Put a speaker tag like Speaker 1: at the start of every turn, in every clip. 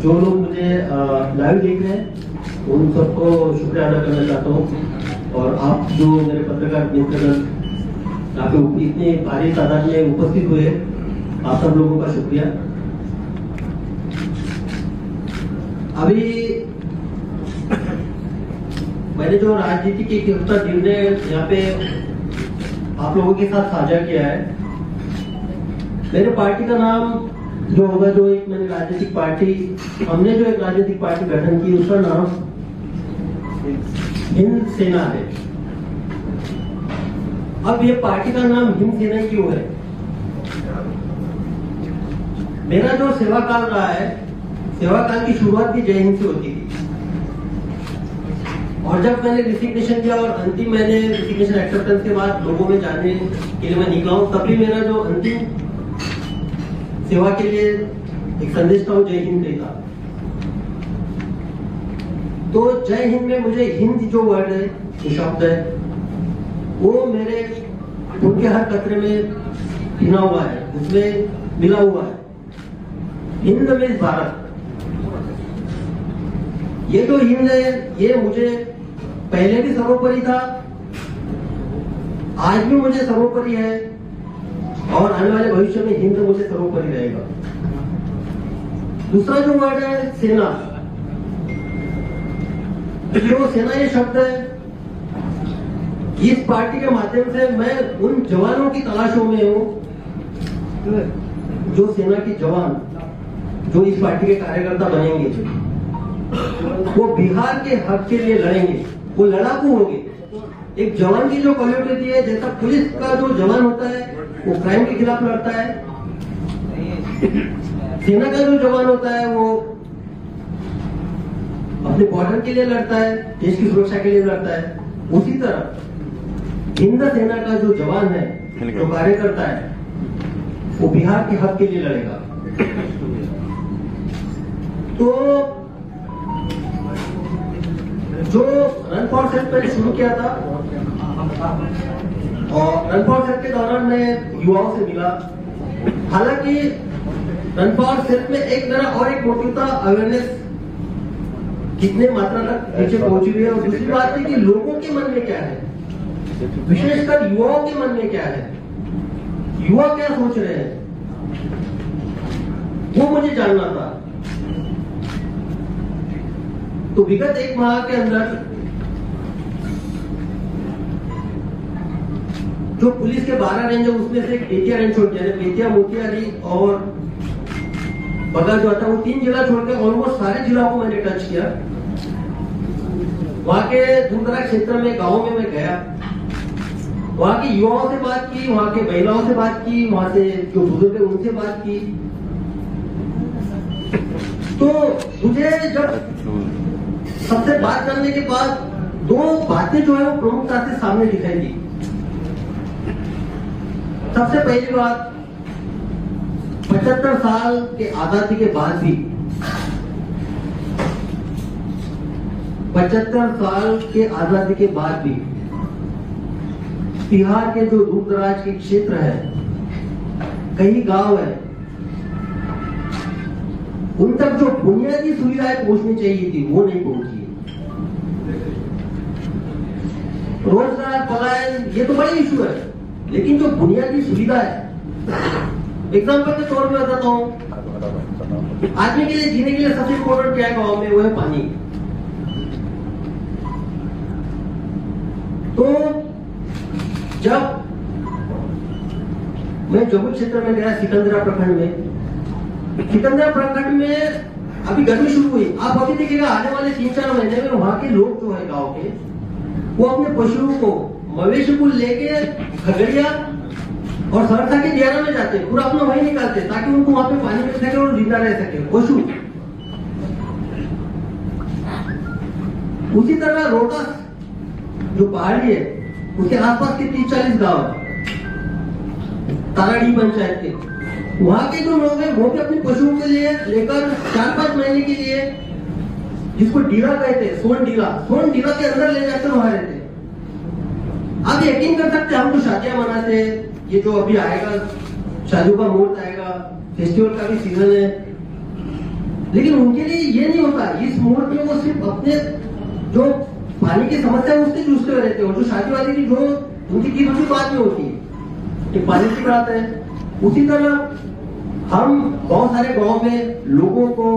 Speaker 1: जो लोग मुझे लाइव देख रहे हैं उन सबको शुक्रिया अदा करना चाहता हूँ। और आप जो मेरे पत्रकार मित्रगण यहाँ पे इतने भारी तादाद में उपस्थित हुए, आप सब लोगों का शुक्रिया। अभी मैंने जो राजनीति के निर्णय यहाँ पे आप लोगों के साथ साझा किया है, मेरे पार्टी का नाम जो होगा, जो एक मैंने राजनीतिक पार्टी, हमने जो एक राजनीतिक पार्टी गठन की, उसका नाम हिंद सेना है। अब ये पार्टी का नाम हिंद सेना क्यों है? मेरा जो सेवा काल रहा है, सेवा काल की शुरुआत भी जय हिंद से होती थी। और जब मैंने रिसिग्नेशन किया और अंतिम मैंने रिसिग्नेशन एक्सेप्टेंस के बाद लोगों में जाने के लिए मैं निकला हूं, तब भी मेरा जो अंतिम सेवा के लिए एक संदेश था वो जय हिंद नहीं था। तो जय हिंद में मुझे हिंद जो वर्ड है, जो शब्द है, वो मेरे उनके हर कतरे में पिना हुआ है, उसमें मिला हुआ है। हिंद मीन्स भारत। ये जो हिंद है, ये मुझे पहले भी सर्वोपरि था, आज भी मुझे सर्वोपरि है, और आने वाले भविष्य में हिंद मुझे सर्वोपरि रहेगा। दूसरा जो वर्ड है सेना, जो सेना ये शब्द है, इस पार्टी के माध्यम से मैं उन जवानों की तलाशों में हूं, जो सेना की जवान जो इस पार्टी के कार्यकर्ता बनेंगे, वो बिहार के हक के लिए लड़ेंगे, वो लड़ाकू होंगे। एक जवान की जो क्वालिटी है, जैसा पुलिस का जो जवान होता है वो क्राइम के खिलाफ लड़ता है, सेना का जो जवान होता है वो अपने बॉर्डर के लिए लड़ता है, देश की सुरक्षा के लिए लड़ता है। उसी तरह हिंद सेना का जो जवान है, जो कार्यकर्ता है, वो बिहार के हक के लिए लड़ेगा। तो जो रन फॉर सेल्फ मैंने शुरू किया था, और रन फॉर सेल्फ के दौरान मैं युवाओं से मिला। हालांकि रन फॉर सेल्फ में एक मेरा और एक मोटिव था, अवेयरनेस कितने मात्रा तक नीचे पहुंची हुई है, और दूसरी बात है कि लोगों के मन में क्या है, विशेषकर युवाओं के मन में क्या है, युवा क्या सोच रहे हैं, वो मुझे जानना था। तो विगत एक माह के अंदर जो पुलिस के 12 रेंज है, उसमें से एक बेतिया रेंज छोड़ दिया, बेतिया, मोतिहारी और बगा जो आता है, वो 3 जिला छोड़ के ऑलमोस्ट सारे जिलों को मैंने टच किया। वहां के दूर-दराज क्षेत्र में, गाँव में मैं गया, वहां के युवाओं से बात की, वहां के महिलाओं से बात की, वहां से जो बुजुर्ग है उनसे बात की। तो मुझे जब सबसे बात करने के बाद 2 बातें जो है वो प्रमुखता से सामने दिखाई दी। सबसे पहली बात, 75 साल के आजादी के बाद भी, 75 साल के आजादी के बाद भी बिहार के जो दूर दराज के क्षेत्र है, कई गांव है, उन तक जो बुनियादी सुविधाएं पहुंचनी चाहिए थी वो नहीं पहुंची। रोजगार, पलायन, ये तो बड़ा इशू है, लेकिन जो बुनियादी सुविधा है, एग्जाम्पल के तौर पर बताता हूँ, आदमी के लिए जीने के लिए सबसे इम्पोर्टेंट क्या है गांव में, वो है पानी। तो जब मैं जम्मू क्षेत्र में गया, सिकंदरा प्रखंड में, सिकंदरा प्रखंड में अभी गर्मी शुरू हुई, आप अभी देखिएगा आने वाले 3-4 महीने में वहां के लोग जो है गांव के, वो अपने पशुओं को, मवेशी को लेके खगड़िया और सरसा के दियारा में जाते हैं, पूरा अपना वही निकालते हैं ताकि उनको वहां पे पानी मिल सके और जिंदा रह सके पशु। उसी तरह रोहतस जो पहाड़ी है, उसके आसपास के 30-40 गांव है, ताराडी पंचायत के, वहां के जो लोग हैं वो भी अपने पशुओं के लिए लेकर 4-5 महीने के लिए, जिसको डीला कहते हैं, सोन डीला के अंदर ले जाकर वहां रहते हैं। आप यकीन कर सकते हैं, हम तो शादियां मनाते हैं, ये जो अभी आएगा शादियों का मुहूर्त आएगा, फेस्टिवल का भी सीजन है, लेकिन उनके लिए ये नहीं होता। इस मोड़ पे वो सिर्फ अपने जो पानी की समस्या है उससे जूझते हुए रहते हो। जो शादी वादी की जो उनकी की दूसरी बात नहीं होती कि पानी की बात है। उसी तरह हम बहुत सारे गांव में लोगों को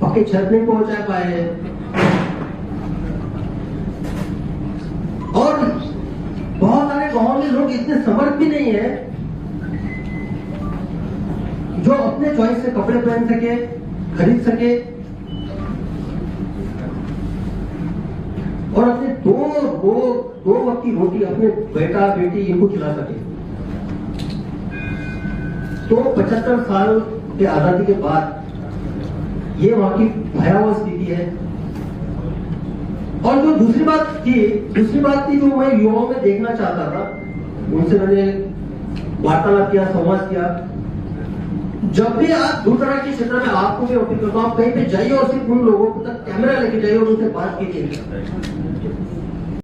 Speaker 1: पक्के छत नहीं पहुंचा पाए और बहुत सारे गांव में लोग इतने समर्थ भी नहीं है जो अपने चॉइस से कपड़े पहन सके, खरीद सके और अपने दो वक्त की रोटी अपने बेटा बेटी इनको खिला सके। तो 75 साल के आजादी के बाद ये वहां की भयावह स्थिति है। और जो दूसरी बात थी जो मैं युवाओं में देखना चाहता था, उनसे मैंने वार्तालाप किया, संवाद किया। जब भी आप दूर दराज के क्षेत्र में, आपको भी अपील करता हूं, आप कहीं पे जाइए और सिर्फ उन लोगों तक कैमरा लेके जाइए और उनसे बात कीजिए।